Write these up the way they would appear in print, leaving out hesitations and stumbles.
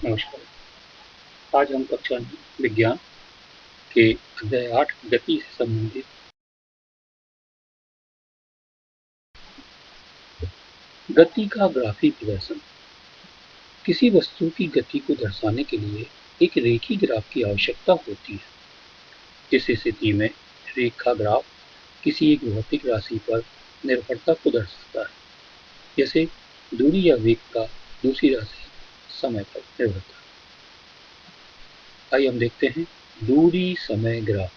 नमस्कार। आज हम कक्षा विज्ञान के अध्याय 8 गति से संबंधित गति का ग्राफी प्रदर्शन। किसी वस्तु की गति को दर्शाने के लिए एक रेखीय ग्राफ की आवश्यकता होती है। इस स्थिति में रेखा ग्राफ किसी एक भौतिक राशि पर निर्भरता को दर्शाता है, जैसे दूरी या वेग का दूसरी राशि समय पर निर्भरता। आइए हम देखते हैं दूरी समय ग्राफ।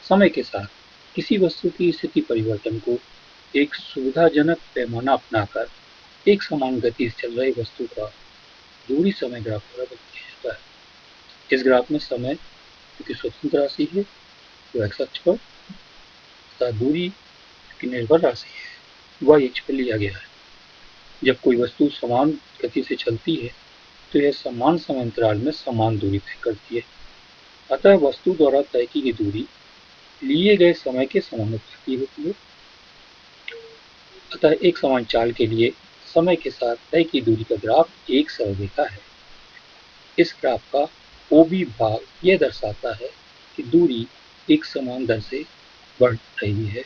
समय के साथ किसी वस्तु की स्थिति परिवर्तन को एक सुविधाजनक पैमाना अपनाकर एक समान गति से चल रही वस्तु का दूरी समय ग्राफ द्वारा बताया जाता है। इस ग्राफ में समय क्योंकि स्वतंत्र राशि है वो एक्स अक्ष पर तथा दूरी की निर्भर राशि है वाई अक्ष पर लिया गया है। जब कोई वस्तु समान गति से चलती है तो यह समान समय अंतराल में समान दूरी तय करती है। अतः वस्तु द्वारा तय की गई दूरी लिए गए समय के समानुपाती होती है। अतः एक समान चाल के लिए समय के साथ तय की दूरी का ग्राफ एक सरल रेखा है। इस ग्राफ का OB भाग यह दर्शाता है कि दूरी एक समान दर से बढ़ रही है।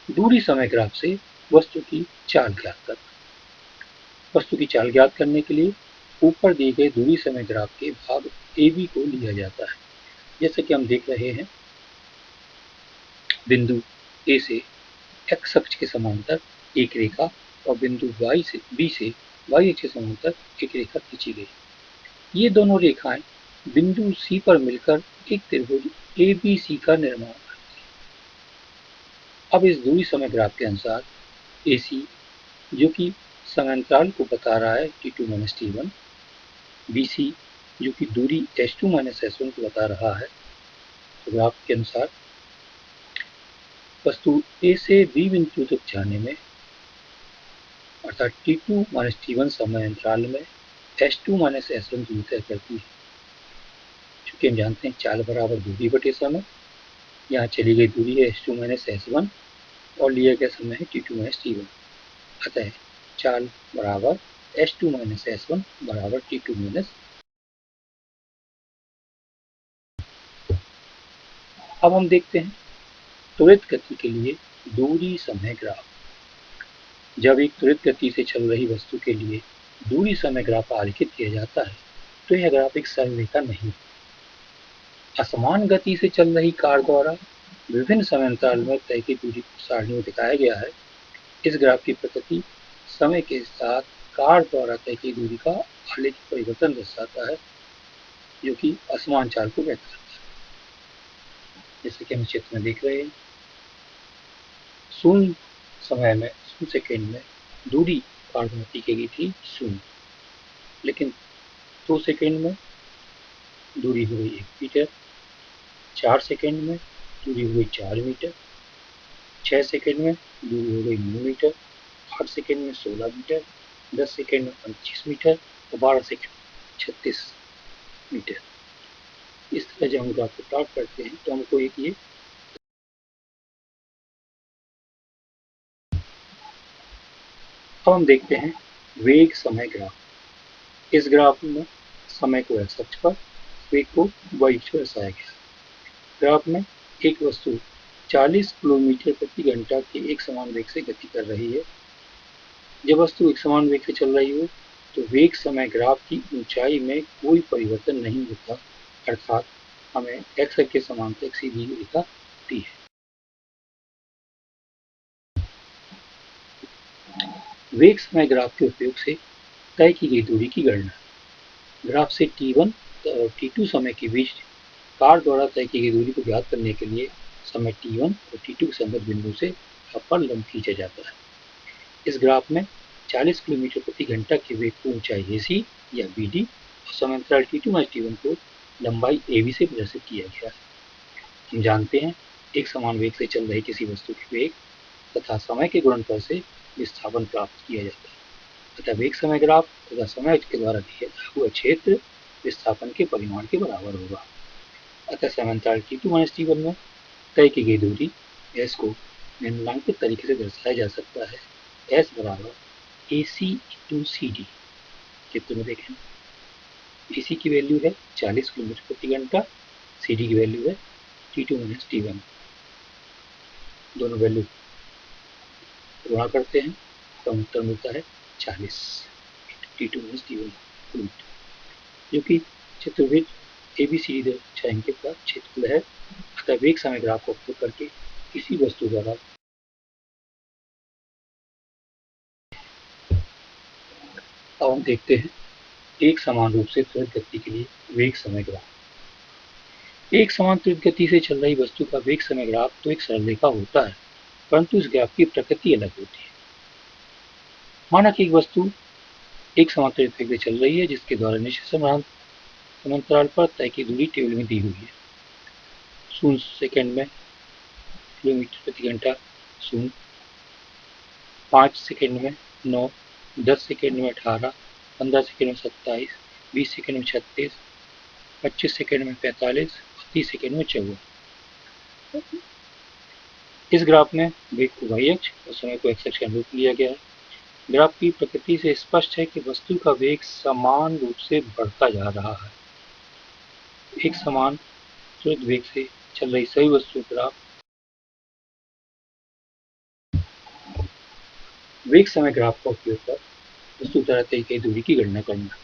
दूरी समय ग्राफ से वस्तु की चाल ज्ञात करना। वस्तु की चाल ज्ञात करने के लिए ऊपर दिए गए दूरी समय ग्राफ के भाग AB को लिया जाता है। जैसे कि हम देख रहे हैं, बिंदु A से x अक्ष के समांतर एक रेखा और बिंदु B से y अक्ष के समांतर एक रेखा खींची गई। ये दोनों रेखाएं बिंदु C पर मिलकर एक त्रिभुज ABC का निर्माण करती हैं। अब इस दूरी समय ग्राफ के अनुसार AC जो कि समांतराल को बता रहा है T2 - T1, BC जो कि दूरी S2 - S1 को बता रहा है। तो ग्राफ के अनुसार वस्तु A से B बिंदु तक जाने में अर्थात T2 - T1 समय अंतराल में S2 - S1 दूरी तय करती है। चूंकि हम जानते हैं चाल बराबर दूरी बटे समय, यहाँ चली गई दूरी है S2 - S1 और लिया गया समय है T2 - T1। अतः चाल बराबर S2 - S1 बराबर T2 - अब हम देखते हैं त्वरित गति के लिए दूरी समय ग्राफ। जब एक त्वरित गति से चल रही वस्तु के लिए दूरी समय ग्राफ आरेखित किया जाता है तो यह ग्राफ एक सरल रेखा नहीं। असमान गति से चल रही कार द्वारा विभिन्न समय अंतराल में तय की दूरी को सारणी में दिखाया गया है। इस ग्राफ की प्रकृति समय के साथ कार द्वारा तय की दूरी का आलेखी परिवर्तन दर्शाता है, जो कि असमान चाल को व्यक्त करता है। जैसे कि हम चित्र में देख रहे हैं, शून्य समय में, शून्य सेकेंड में दूरी कार द्वारा तय की गई थी 0, लेकिन 2 सेकेंड में दूरी हो गई 1 मीटर, 4 सेकेंड में दूरी हो गई 4 मीटर, 6 सेकेंड में दूरी हो गई 9 मीटर, 8 सेकेंड में 16 मीटर, 10 सेकेंड में 25 मीटर और 12 सेकेंड में 36 मीटर। इस तरह जब हम ग्राफ को प्लॉट करते हैं तो हमको एक ये अब हम देखते हैं वेग समय ग्राफ। इस ग्राफ में समय को x अक्ष पर, वेग को y अक्ष पर दर्शाया गया। ग्राफ में एक वस्तु 40 किलोमीटर प्रति घंटा के एक समान वेग से गति कर रही है। जब वस्तु एक समान वेग से चल रही हो तो वेग समय ग्राफ की ऊंचाई में कोई परिवर्तन नहीं होता, अर्थात हमें x अक्ष के समांतर एक सीधी रेखा दी है। वेग समय ग्राफ के उपयोग से तय की गई दूरी की गणना। ग्राफ से T1 और T2 समय के बीच कार द्वारा तय की गई दूरी को ज्ञात करने के लिए समय T1 और T2 के संगत बिंदु से ग्राफ पर लंब खींचा जाता है। इस ग्राफ में 40 किलोमीटर प्रति घंटा के वेग को ऊंचाई AC या BD और समय अंतराल T2 - T1 को लंबाई AB से प्रदर्शित किया गया है। हम जानते हैं एक समान वेग से चल रही किसी वस्तु के वेग तथा समय के गुणनफल से विस्थापन प्राप्त किया जाता है। अतः वेग समय ग्राफ तथा समय के द्वारा दिया हुआ क्षेत्र विस्थापन के परिमाण के बराबर होगा। अतः समय अंतराल T2 - T1 में तय की गई दूरी S को निम्नलिखित तरीके से दर्शाया जा सकता है। एस बराबर ए सी इंटू सी डी। चित्र में देखें, ए सी की वैल्यू है 40 किलोमीटर प्रति घंटा, सी डी की वैल्यू है T2 माइनस T1। दोनों वैल्यू गुणा करते हैं तो उत्तर मिलता है 40 T2 माइनस T1 किलोमीटर, जो कि चतुर्भुज ABCD दर्शाएंगे का क्षेत्रफल है। अतः वेग समय ग्राफ का उपयोग करके किसी वस्तु द्वारा अब हम देखते हैं एक समान रूप से त्वरित गति के लिए वेग समय ग्राफ। एक समान त्वरित गति से चल रही वस्तु का वेग समय ग्राफ तो एक सरल रेखा होता है, परंतु इस ग्राफ की प्रकृति अलग होती है। माना कि एक वस्तु एक समान त्वरित वेग से चल रही है, जिसके द्वारा निश्चित समांतराल पर तय की दूरी टेबल में दी हुई है। 0 सेकंड में किलोमीटर प्रति घंटा 0, 5 सेकंड में 9, 10 सेकंड में 18, 15 सेकंड में 27, 20 सेकंड में 36, 25 सेकंड में 45 और 30 सेकंड में 54। इस ग्राफ में वेग को वाई अक्ष और समय को एक्स अक्ष के अनुरूप लिया गया है। ग्राफ की प्रकृति से स्पष्ट है कि वस्तु का वेग समान रूप से बढ़ता जा रहा है। एक समान त्वरित वेग से चल रही सभी वस्तुओं पर वेग समय ग्राफ का उपयोग कर वस्तु द्वारा तय की दूरी की गणना करना।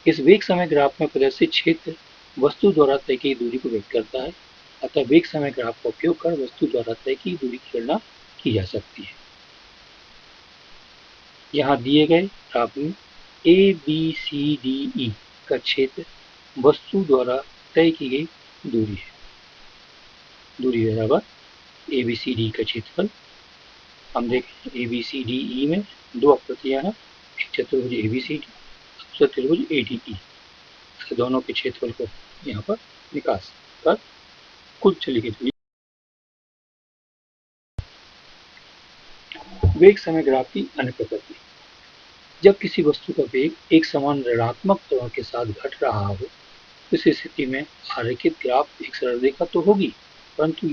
इस वेग समय ग्राफ में प्रदर्शित क्षेत्र वस्तु द्वारा तय की दूरी को व्यक्त करता है। अतः वेग समय ग्राफ का उपयोग कर वस्तु द्वारा तय की दूरी की गणना की जा सकती है। यहाँ दिए गए ग्राफ में A B C D E का क्षेत्र वस्तु द्वारा तय की गई दूरी है। दूरी बराबर ए बी सी डी का क्षेत्रफल। हम देखें A B C D E में दो आकृतियां हैं, एक चतुर्भुज ए बी सी डी, दूसरा त्रिभुज ए डी ई। दोनों के क्षेत्रफल को यहाँ पर निकास कर कुल चली गई दूरी। वेग समय ग्राफ की अन्य प्रकृति। जब किसी वस्तु का वेग एक समान ऋणात्मक त्वरण के साथ घट रहा हो, इस स्थिति में आरेखित ग्राफ एक सरल रेखा तो होगी, परंतु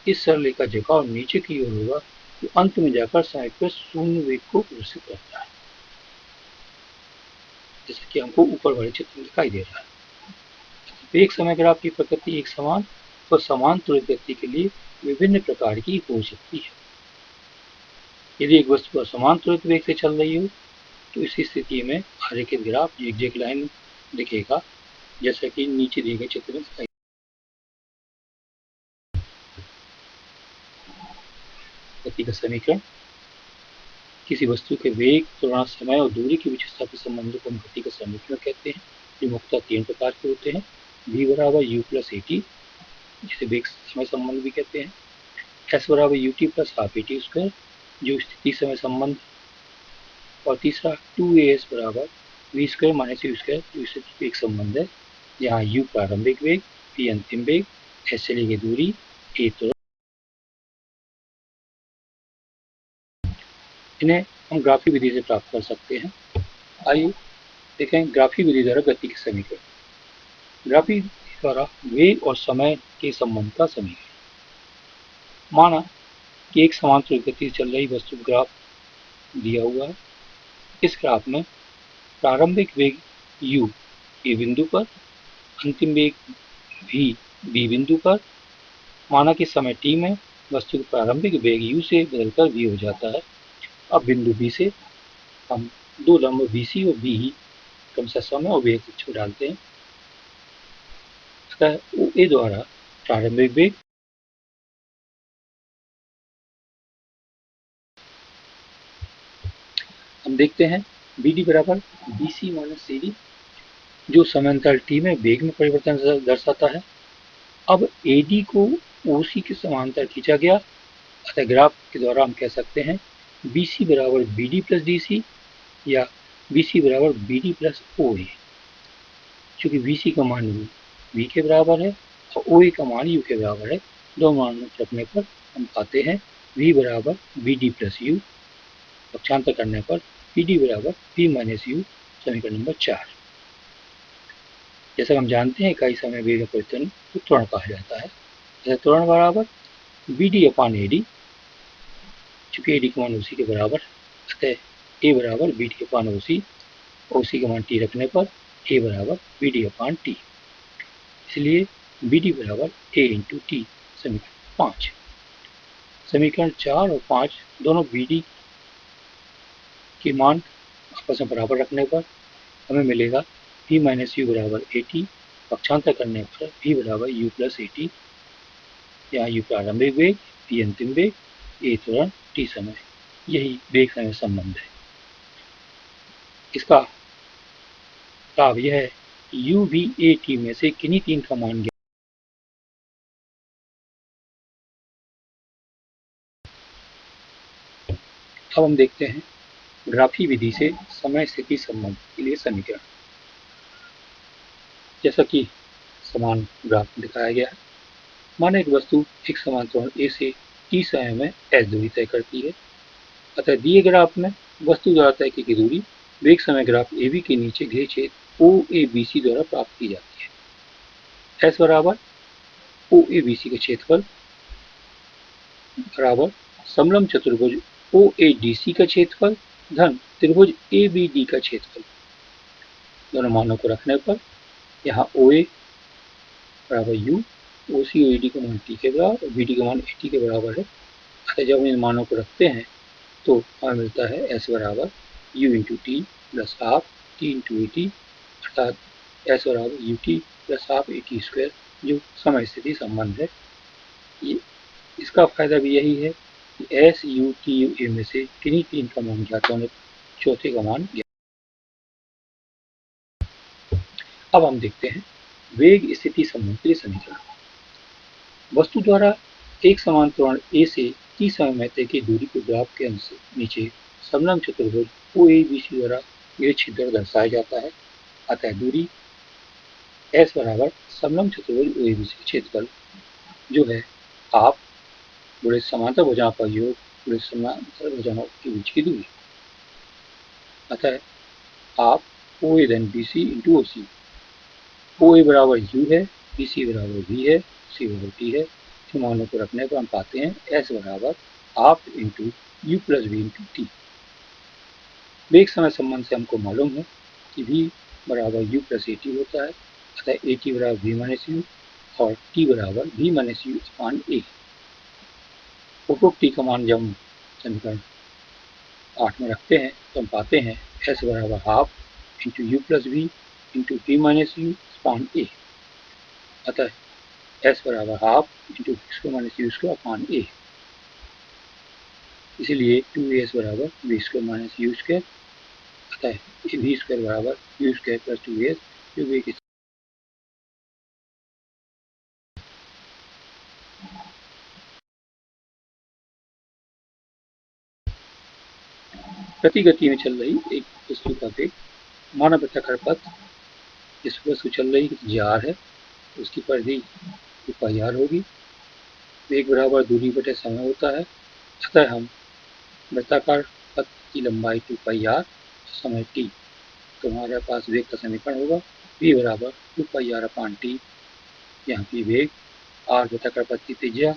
इस सरल रेखा झुकाव नीचे की ओर होगा, तो अंत में जाकर समय पर शून्य वेग को प्रदर्शित करता है, जैसा कि हमको ऊपर वाले चित्र में दिखाई दे रहा है। वेग समय ग्राफ की प्रकृति एक समान और समान त्वरित गति के लिए विभिन्न प्रकार की हो सकती है। यदि एक वस्तु असमान त्वरित वेग से चल रही हो, तो इस स्थिति में आरेखित ग्राफ एक लाइन दिखेगा, जैसा कि नीचे दिए गए चित्र में दिखाई। गति का समीकरण। किसी वस्तु के वेग, त्वरण, समय और दूरी के बीच स्थापित संबंधों को हम गति का समीकरण कहते हैं, जो मुख्यतः 3 प्रकार के होते हैं। v बराबर u प्लस ए टी, जिसे वेग समय संबंध भी कहते हैं। s बराबर u t plus half a t square, जो स्थिति समय संबंध। और तीसरा 2as बराबर v square minus u square, जो स्थिति वेग संबंध है, जहाँ u प्रारंभिक वेग, v अंतिम वेग, s चली गई दूरी, a त्वरण। इन्हें हम ग्राफी विधि से प्राप्त कर सकते हैं। आइए देखें ग्राफी विधि द्वारा गति के समीकरण। ग्राफी द्वारा वेग और समय के संबंध का समीकरण। माना कि एक समान त्वरित गति से चल रही वस्तु ग्राफ दिया हुआ है। इस ग्राफ में प्रारंभिक वेग u ए बिंदु पर, अंतिम वेग v बी बिंदु पर। माना कि समय t में वस्तु का प्रारंभिक वेग u से बदलकर v हो जाता है। अब बिंदु B से हम दो लंब BC और BE क्रमशः समय और वेग को डालते हैं। अतः OA द्वारा प्रारंभिक वेग हम देखते हैं BD बराबर BC माइनस CD, जो समांतराल T में वेग में परिवर्तन दर्शाता है। अब AD को OC के समांतर खींचा गया, अतः ग्राफ के द्वारा हम कह सकते हैं BC बराबर BD प्लस DC या BC बराबर BD प्लस OA। चूंकि BC का मान V के बराबर है और OA का मान U के बराबर है, दो मानों को रखने पर हम पाते हैं V बराबर BD प्लस U। पक्षांतर करने पर PD बराबर V माइनस U, समीकरण नंबर 4। जैसा हम जानते हैं इकाई समय वेग परिवर्तन को त्वरण कहा जाता है। त्वरण बराबर BD अपान AD, चूँकि ए डी का मान ओ सी के बराबर, अतः ए बराबर बी डी अपान ओ सी का मान टी रखने पर ए बराबर बी डी अपान टी। इसलिए बी डी बराबर ए इंटू टी। समीकरण 5। समीकरण 4 और 5 दोनों बी डी के मान आपस में बराबर रखने पर हमें मिलेगा v माइनस यू बराबर ए टी। पक्षांतर करने पर v बराबर u प्लस ए टी। यहाँ u प्रारंभिक वेग, v अंतिम वेग, a त्वरण, t समय, यही वेग समय संबंध है। इसका लाभ यह है कि u v a t में से किन्हीं तीन का मान ज्ञात। अब हम देखते हैं ग्राफी विधि से समय स्थिति संबंध के लिए समीकरण। जैसा कि समान ग्राफ दिखाया गया है, माना एक वस्तु एक समान त्वरण a से t समय में s दूरी तय करती है। अतः दिए ग्राफ में वस्तु द्वारा तय की गई दूरी वेग समय ग्राफ AB के नीचे घिरे छेद OABC द्वारा प्राप्त की जाती है। S बराबर OABC का क्षेत्रफल बराबर समलंब चतुर्भुज OADC का क्षेत्रफल धन त्रिभुज ABD का क्षेत्रफल। दोनों मानों को रखने पर यहाँ OA बराबर U, OC OAD का मान T के बराबर और BD का मान AT के बराबर है। अतः जब इन मानों को रखते हैं तो हमें मिलता है S बराबर U into T plus half T into A T, अर्थात S बराबर u t plus half a t square, जो समय स्थिति संबंध है। इसका फायदा भी यही है कि S, U, T, U, A में से किन्हीं तीन का मान ज्ञात होने पर चौथे का मान ज्ञात। अब हम देखते हैं वेग स्थिति संबंध के लिए समीकरण। वस्तु द्वारा एक समान त्वरण A से t समय में तय की दूरी को ग्राफ के अंश नीचे समलंब चतुर्भुज OABC द्वारा ये छिद्र दर्शाया जाता है। अतः दूरी S बराबर समलंब चतुर्भुज OABC का क्षेत्रफल, जो है हाफ गुणे समांतर भुजाओं का योग गुणे समांतर भुजाओं के बीच की दूरी। अतः हाफ OA धन BC इंटू OC। OA बराबर U है, BC बराबर V है, C बराबर T है। इन मानों को रखने पर हम पाते हैं S बराबर half into U plus V into T। वेग समय संबंध से हमको मालूम है कि V बराबर U प्लस ए टी होता है। अतः ए टी बराबर V माइनस यू और T बराबर V माइनस यू अपान ए। उपरोक्त T का मान जब हम समीकरण 8 में रखते हैं तो हम पाते हैं S बराबर half into u plus v into V minus u upon a. अतः S बराबर half into v square minus u square upon a. इसलिए 2as बराबर v square minus u square. अतः वी स्क्वायर बराबर यू स्क्वायर प्लस 2as, जो वेग प्रति गति में चल रही एक वस्तु का वेग माना वृत्ताकार पथ, इस वस्तु चल रही जार है, उसकी परिधि 2πr होगी। वेग बराबर दूरी बटे समय होता है। अतः हम वृत्ताकार पथ की लंबाई 2πr, समय t, तो हमारे पास वेग का समीकरण होगा v बराबर 2πr अपान टी। यहाँ p वेग, r वृत्ताकार पथ की त्रिज्या